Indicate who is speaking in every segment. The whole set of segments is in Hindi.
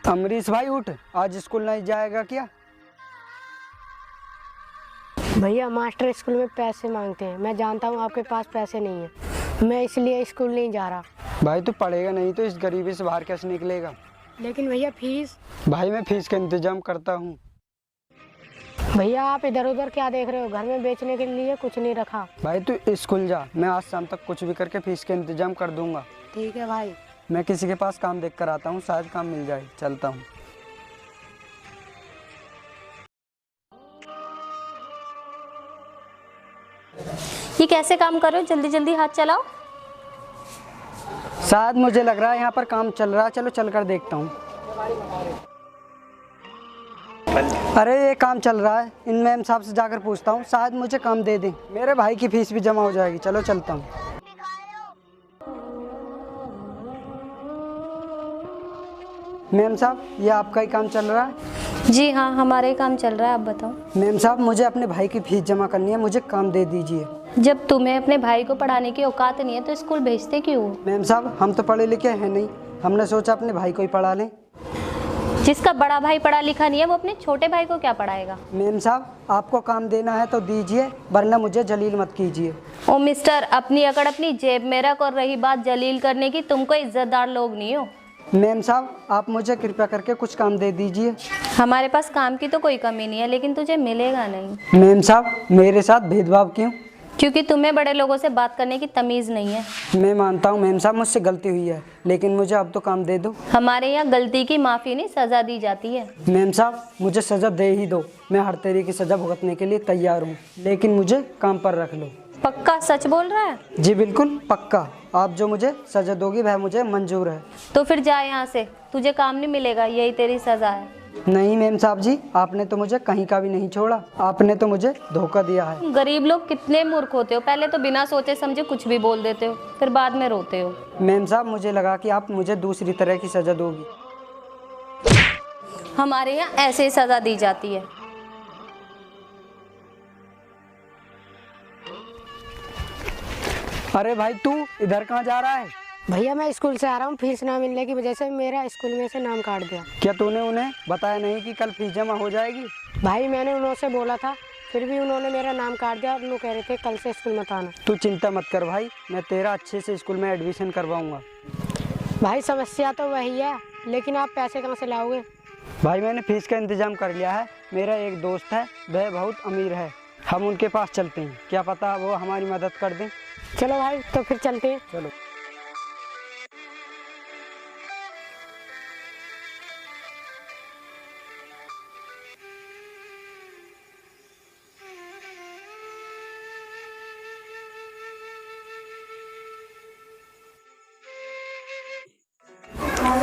Speaker 1: अमरीश भाई उठ, आज स्कूल नहीं जाएगा क्या?
Speaker 2: भैया मास्टर स्कूल में पैसे मांगते हैं। मैं जानता हूँ आपके पास पैसे नहीं है, मैं इसलिए स्कूल नहीं जा रहा।
Speaker 1: भाई तू पढ़ेगा नहीं तो इस गरीबी से बाहर कैसे निकलेगा?
Speaker 2: लेकिन भैया फीस।
Speaker 1: भाई मैं फीस का इंतजाम करता हूँ।
Speaker 2: भैया आप इधर उधर क्या देख रहे हो? घर में बेचने के लिए कुछ नहीं रखा।
Speaker 1: भाई तू स्कूल जा, मैं आज शाम तक कुछ भी करके फीस का इंतजाम कर दूंगा।
Speaker 2: ठीक है भाई।
Speaker 1: मैं किसी के पास काम देख कर आता हूँ, शायद काम मिल जाए। चलता हूँ।
Speaker 3: ये कैसे काम कर रहे हो? जल्दी जल्दी हाथ चलाओ।
Speaker 1: शायद मुझे लग रहा है यहाँ पर काम चल रहा है, चलो चल कर देखता हूँ। अरे ये काम चल रहा है, इन मैम साहब से जाकर पूछता हूँ, शायद मुझे काम दे दें। मेरे भाई की फीस भी जमा हो जाएगी। चलो चलता हूँ। मैम साहब, ये आपका ही काम चल रहा है?
Speaker 3: जी हाँ, हमारा ही काम चल रहा है। आप बताओ।
Speaker 1: मैम साहब, मुझे अपने भाई की फीस जमा करनी है, मुझे काम दे दीजिए।
Speaker 3: जब तुम्हें अपने भाई को पढ़ाने की औकात नहीं है तो स्कूल भेजते क्यों हो?
Speaker 1: मैम साहब, हम तो पढ़े लिखे हैं नहीं, हमने सोचा अपने भाई को ही पढ़ा लें।
Speaker 3: जिसका बड़ा भाई पढ़ा लिखा नहीं है वो अपने छोटे भाई को क्या पढ़ाएगा?
Speaker 1: मैम साहब, आपको काम देना है तो दीजिए, वरना मुझे जलील मत कीजिए।
Speaker 3: ओ मिस्टर, अपनी अकड़ अपनी जेब में रख। और रही बात जलील करने की, तुम कोई इज्जतदार लोग नहीं हो।
Speaker 1: मैम साहब, आप मुझे कृपया करके कुछ काम दे दीजिए।
Speaker 3: हमारे पास काम की तो कोई कमी नहीं है, लेकिन तुझे मिलेगा नहीं।
Speaker 1: मैम साहब, मेरे साथ भेदभाव क्यों?
Speaker 3: क्योंकि तुम्हें बड़े लोगों से बात करने की तमीज़ नहीं है।
Speaker 1: मैं मानता हूँ मैम साहब, मुझसे गलती हुई है, लेकिन मुझे अब तो काम दे दो।
Speaker 3: हमारे यहाँ गलती की माफ़ी नहीं, सज़ा दी जाती है।
Speaker 1: मैम साहब, मुझे सज़ा दे ही दो, मैं हर तरह की सज़ा भुगतने के लिए तैयार हूँ, लेकिन मुझे काम पर रख लो।
Speaker 3: पक्का सच बोल रहा है?
Speaker 1: जी बिल्कुल पक्का, आप जो मुझे सज़ा दोगी वह मुझे मंजूर है।
Speaker 3: तो फिर जा यहाँ से, तुझे काम नहीं मिलेगा, यही तेरी सज़ा है।
Speaker 1: नहीं मैम साहब जी, आपने तो मुझे कहीं का भी नहीं छोड़ा, आपने तो मुझे धोखा दिया है।
Speaker 3: गरीब लोग कितने मूर्ख होते हो, पहले तो बिना सोचे समझे कुछ भी बोल देते हो, फिर बाद में रोते हो।
Speaker 1: मैम साहब, मुझे लगा कि आप मुझे दूसरी तरह की सज़ा दोगी।
Speaker 3: हमारे यहाँ ऐसे ही सज़ा दी जाती है।
Speaker 1: अरे भाई, तू इधर कहाँ जा रहा है?
Speaker 2: भैया मैं स्कूल से आ रहा हूँ, फीस ना मिलने की वजह से मेरा स्कूल में से नाम काट दिया।
Speaker 1: क्या तूने उन्हें बताया नहीं कि कल फीस जमा हो जाएगी?
Speaker 2: भाई मैंने उनसे बोला था, फिर भी उन्होंने मेरा नाम काट दिया और वो कह रहे थे कल से स्कूल मत आना।
Speaker 1: तू चिंता मत कर भाई, मैं तेरा अच्छे से स्कूल में एडमिशन करवाऊंगा।
Speaker 2: भाई समस्या तो वही है, लेकिन आप पैसे कहाँ से लाओगे?
Speaker 1: भाई मैंने फीस का इंतजाम कर लिया है, मेरा एक दोस्त है, वह बहुत अमीर है, हम उनके पास चलते हैं, क्या पता वो हमारी मदद कर दें।
Speaker 2: चलो भाई, तो फिर चलते हैं।
Speaker 1: चलो।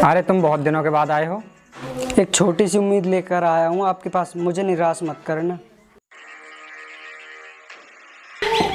Speaker 4: अरे तुम बहुत दिनों के बाद आए हो।
Speaker 1: एक छोटी सी उम्मीद लेकर आया हूँ आपके पास, मुझे निराश मत करना।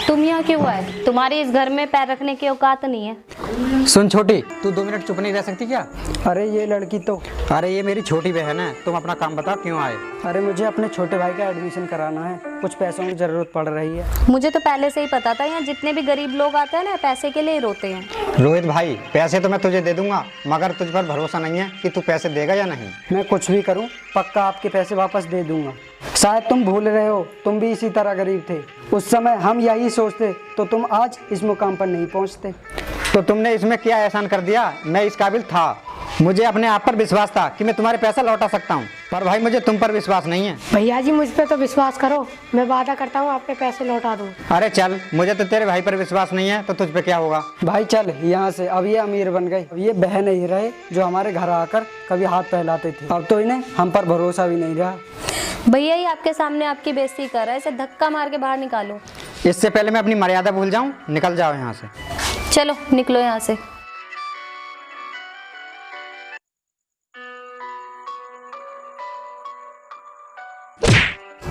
Speaker 3: तुम यहाँ क्यों आए? तुम्हारी इस घर में पैर रखने की औकात नहीं है।
Speaker 4: सुन छोटी, तू 2 मिनट चुप नहीं रह सकती क्या?
Speaker 1: अरे ये लड़की तो।
Speaker 4: अरे ये मेरी छोटी बहन है, तुम अपना काम बताओ, क्यों आए?
Speaker 1: अरे मुझे अपने छोटे भाई का एडमिशन कराना है, कुछ पैसों की ज़रूरत पड़ रही है।
Speaker 3: मुझे तो पहले से ही पता था, यहाँ जितने भी गरीब लोग आते हैं ना, पैसे के लिए ही रोते हैं।
Speaker 4: रोहित भाई, पैसे तो मैं तुझे दे दूंगा, मगर तुझ पर भरोसा नहीं है कि तू पैसे देगा या नहीं।
Speaker 1: मैं कुछ भी करूं, पक्का आपके पैसे वापस दे दूंगा। शायद तुम भूल रहे हो, तुम भी इसी तरह गरीब थे। उस समय हम यही सोचते तो तुम आज इस मुकाम पर नहीं पहुंचते।
Speaker 4: तो तुमने इसमें क्या एहसान कर दिया? मैं इस काबिल था, मुझे अपने आप पर विश्वास था कि मैं तुम्हारे पैसा लौटा सकता हूँ, पर भाई मुझे तुम पर विश्वास नहीं है।
Speaker 2: भैया जी मुझ पे तो विश्वास करो, मैं वादा करता हूँ आपके पैसे लौटा दूँ।
Speaker 4: अरे चल, मुझे तो तेरे भाई पर विश्वास नहीं है, तो तुझ पे क्या होगा?
Speaker 1: भाई चल यहाँ से, अब ये अमीर बन गए, अब ये बहन नहीं रहे जो हमारे घर आकर कभी हाथ फैलाते थे, अब तो इन्हें हम पर भरोसा भी नहीं रहा।
Speaker 3: भैया ही आपके सामने आपकी बेइज्जती कर रहा है, इसे धक्का मार के बाहर निकालो।
Speaker 4: इससे पहले मैं अपनी मर्यादा भूल जाऊँ, निकल जाओ यहाँ से।
Speaker 3: चलो निकलो यहाँ से।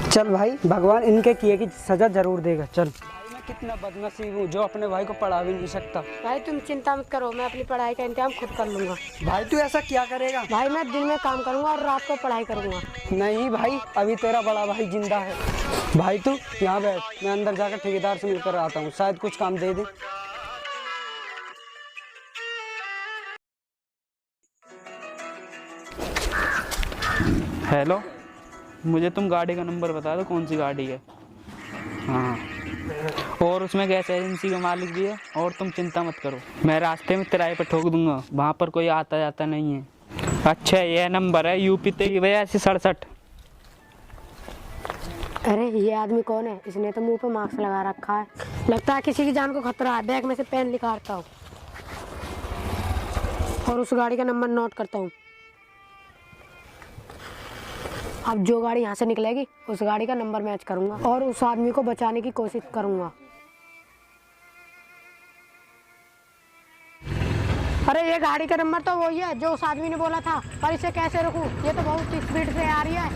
Speaker 1: चल भाई, भगवान इनके किए की सजा जरूर देगा। चल भाई, मैं कितना बदनसीब हूँ जो अपने भाई को पढ़ा भी नहीं सकता।
Speaker 2: भाई तुम चिंता मत करो, मैं अपनी पढ़ाई का इंतजाम खुद कर लूँगा।
Speaker 1: भाई तू ऐसा क्या करेगा?
Speaker 2: भाई मैं दिन में काम करूँगा और रात को पढ़ाई करूँगा।
Speaker 1: नहीं भाई, अभी तेरा बड़ा भाई जिंदा है। भाई तू यहाँ बैठ, मैं अंदर जाकर ठेकेदार से मिलकर आता हूँ, शायद कुछ काम दे दे।
Speaker 5: हेलो, मुझे तुम गाड़ी का नंबर बता दो, कौन सी गाड़ी है। हाँ, और उसमें गैस एजेंसी का मालिक भी है। और तुम चिंता मत करो, मैं रास्ते में किराए पर ठोक दूंगा, वहाँ पर कोई आता जाता नहीं है। अच्छा, यह नंबर है UP 8367।
Speaker 2: अरे ये आदमी कौन है? इसने तो मुंह पे मास्क लगा रखा है, लगता है किसी की जान को खतरा है। बैग में से पेन निकालता हूँ और उस गाड़ी का नंबर नोट करता हूँ। अब जो गाड़ी यहाँ से निकलेगी उस गाड़ी का नंबर मैच करूँगा और उस आदमी को बचाने की कोशिश करूँगा। अरे ये गाड़ी का नंबर तो वही है जो उस आदमी ने बोला था, पर इसे कैसे रोकूं? ये तो बहुत स्पीड से आ रही है।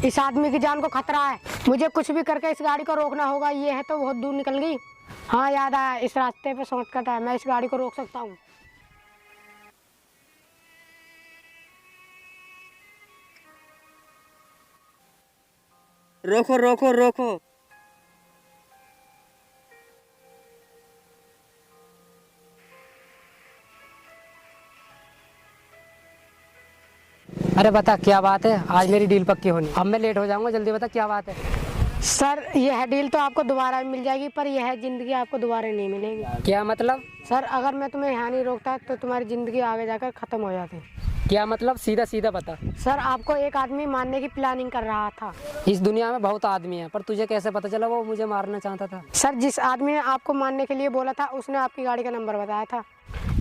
Speaker 2: इस आदमी की जान को खतरा है, मुझे कुछ भी करके इस गाड़ी को रोकना होगा। ये है तो बहुत दूर निकल गई। हाँ याद आया, इस रास्ते पे शॉर्टकट है, मैं इस गाड़ी को रोक सकता हूँ।
Speaker 6: रोको रोको रोको।
Speaker 1: अरे बता क्या बात है, आज मेरी डील पक्की होनी, अब मैं लेट हो जाऊंगा, जल्दी बता क्या बात है।
Speaker 2: सर यह डील तो आपको दोबारा भी मिल जाएगी, पर यह जिंदगी आपको दोबारा नहीं मिलेगी।
Speaker 1: क्या मतलब?
Speaker 2: सर अगर मैं तुम्हें यहाँ नहीं रोकता तो तुम्हारी जिंदगी आगे जाकर खत्म हो जाती।
Speaker 1: क्या मतलब, सीधा सीधा बता।
Speaker 2: सर आपको एक आदमी मारने की प्लानिंग कर रहा था।
Speaker 1: इस दुनिया में बहुत आदमी है, पर तुझे कैसे पता चला वो मुझे मारना चाहता था?
Speaker 2: सर जिस आदमी ने आपको मारने के लिए बोला था उसने आपकी गाड़ी का नंबर बताया था।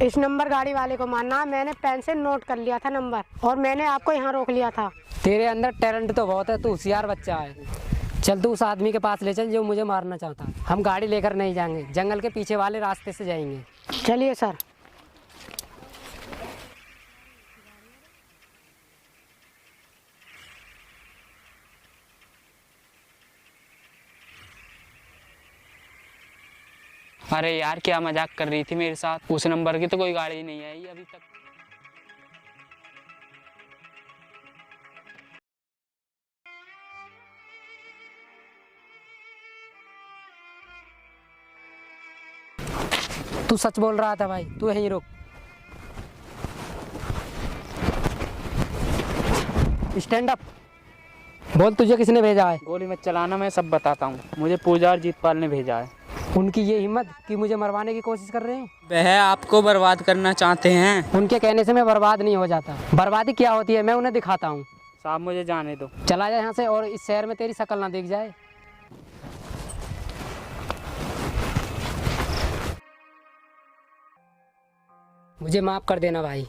Speaker 2: इस नंबर गाड़ी वाले को मारना है। मैंने पेन से नोट कर लिया था नंबर और मैंने आपको यहाँ रोक लिया था।
Speaker 1: तेरे अंदर टैलेंट तो बहुत है, तू होशियार बच्चा है। चल तू उस आदमी के पास ले चल जो मुझे मारना चाहता है। हम गाड़ी लेकर नहीं जाएंगे, जंगल के पीछे वाले रास्ते से जाएंगे।
Speaker 2: चलिए सर।
Speaker 5: अरे यार, क्या मजाक कर रही थी मेरे साथ? उस नंबर की तो कोई गाड़ी नहीं आई अभी तक।
Speaker 1: तू सच बोल रहा था भाई, तू यहीं रुक। स्टैंड अप, बोल तुझे किसने भेजा है?
Speaker 5: गोली मत चलाना, मैं सब बताता हूँ। मुझे पूजा और जीतपाल ने भेजा है।
Speaker 1: उनकी ये हिम्मत कि मुझे मरवाने की कोशिश कर रहे हैं।
Speaker 5: वह आपको बर्बाद करना चाहते हैं।
Speaker 1: उनके कहने से मैं बर्बाद नहीं हो जाता। बर्बादी क्या होती है मैं उन्हें दिखाता हूँ।
Speaker 5: साहब मुझे जाने दो।
Speaker 1: चला जा यहाँ से और इस शहर में तेरी शक्ल ना दिख जाए। मुझे माफ कर देना भाई।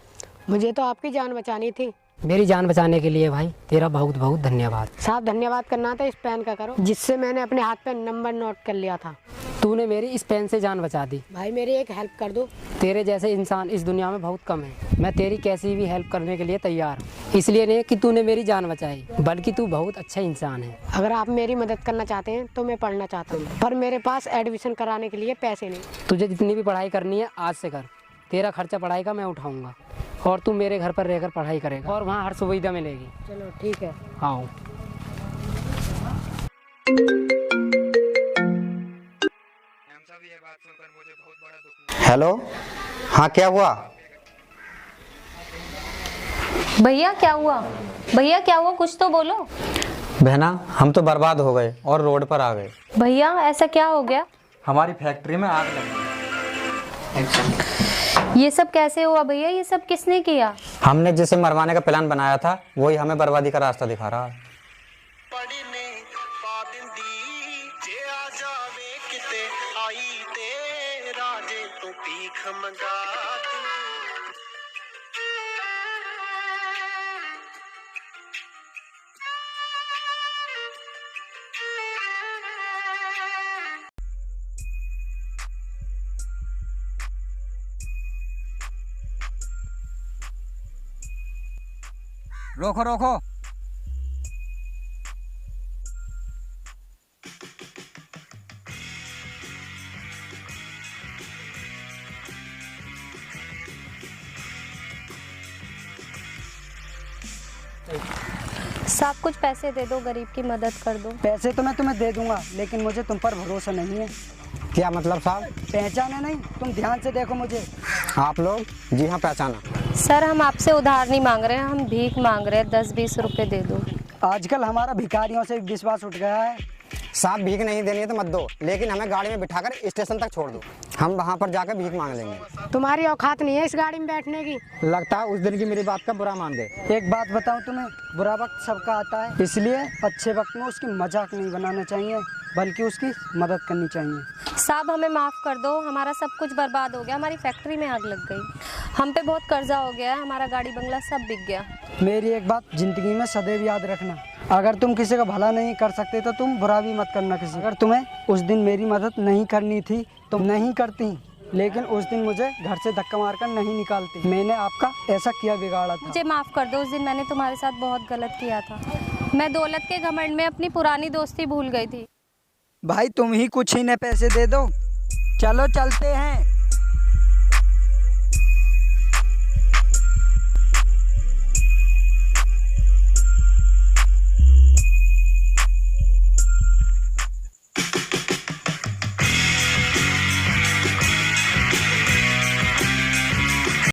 Speaker 2: मुझे तो आपकी जान बचानी थी।
Speaker 1: मेरी जान बचाने के लिए भाई तेरा बहुत बहुत धन्यवाद।
Speaker 2: साहब धन्यवाद करना था इस पेन का करो जिससे मैंने अपने हाथ पे नंबर नोट कर लिया था।
Speaker 1: तूने मेरी इस पेन से जान बचा दी।
Speaker 2: भाई मेरी एक हेल्प कर दो।
Speaker 1: तेरे जैसे इंसान इस दुनिया में बहुत कम है। मैं तेरी कैसी भी हेल्प करने के लिए तैयार हूँ। इसलिए नहीं कि तूने मेरी जान बचाई, बल्कि तू बहुत अच्छा इंसान है।
Speaker 2: अगर आप मेरी मदद करना चाहते हैं तो मैं पढ़ना चाहता हूँ, पर मेरे पास एडमिशन कराने के लिए पैसे नहीं।
Speaker 1: तुझे जितनी भी पढ़ाई करनी है आज से कर। तेरा खर्चा पढ़ाई का मैं उठाऊंगा और तू मेरे घर पर रहकर पढ़ाई करेगा और वहाँ हर सुविधा मिलेगी।
Speaker 2: चलो ठीक है।
Speaker 1: आओ।
Speaker 4: हेलो, हाँ क्या हुआ?
Speaker 3: भैया क्या हुआ? भैया क्या हुआ, कुछ तो बोलो।
Speaker 4: बहना, हम तो बर्बाद हो गए और रोड पर आ गए।
Speaker 3: भैया ऐसा क्या हो गया?
Speaker 4: हमारी फैक्ट्री में आग लगी।
Speaker 3: ये सब कैसे हुआ भैया? ये सब किसने किया?
Speaker 4: हमने जिसे मरवाने का प्लान बनाया था वही हमें बर्बादी का रास्ता दिखा रहा है।
Speaker 6: रोको रोको।
Speaker 3: साहब कुछ पैसे दे दो, गरीब की मदद कर दो।
Speaker 1: पैसे तो मैं तुम्हें दे दूंगा, लेकिन मुझे तुम पर भरोसा नहीं है।
Speaker 4: क्या मतलब साहब?
Speaker 1: पहचाना नहीं? तुम ध्यान से देखो मुझे।
Speaker 4: आप लोग? जी हाँ, पहचाना।
Speaker 3: सर हम आपसे उधार नहीं मांग रहे हैं, हम भीख मांग रहे हैं, 10-20 रुपए दे दो।
Speaker 1: आजकल हमारा भिखारियों से विश्वास उठ गया है।
Speaker 4: साहब भीख नहीं देनी है तो मत दो, लेकिन हमें गाड़ी में बिठाकर स्टेशन तक छोड़ दो, हम वहाँ पर जाकर भीख मांग लेंगे।
Speaker 2: तुम्हारी औकात नहीं है इस गाड़ी में बैठने की।
Speaker 4: लगता है उस दिन की मेरी बात का बुरा मान गए।
Speaker 1: एक बात बताऊं तुम्हें, बुरा वक्त सबका आता है, इसलिए अच्छे वक्त में उसकी मजाक नहीं बनाना चाहिए, बल्कि उसकी मदद करनी चाहिए।
Speaker 3: साहब हमें माफ़ कर दो, हमारा सब कुछ बर्बाद हो गया, हमारी फैक्ट्री में आग लग गई, हम पे बहुत कर्जा हो गया है, हमारा गाड़ी बंगला सब बिक गया।
Speaker 1: मेरी एक बात जिंदगी में सदैव याद रखना, अगर तुम किसी का भला नहीं कर सकते तो तुम बुरा भी मत करना किसी। अगर तुम्हें उस दिन मेरी मदद नहीं करनी थी तुम नहीं करती, लेकिन उस दिन मुझे घर से धक्का मारकर नहीं निकालती। मैंने आपका ऐसा किया बिगाड़ा था।
Speaker 3: मुझे माफ़ कर दो, उस दिन मैंने तुम्हारे साथ बहुत गलत किया था। मैं दौलत के घमंड में अपनी पुरानी दोस्ती भूल गई थी।
Speaker 1: भाई तुम ही कुछ ही ने पैसे दे दो, चलो चलते हैं।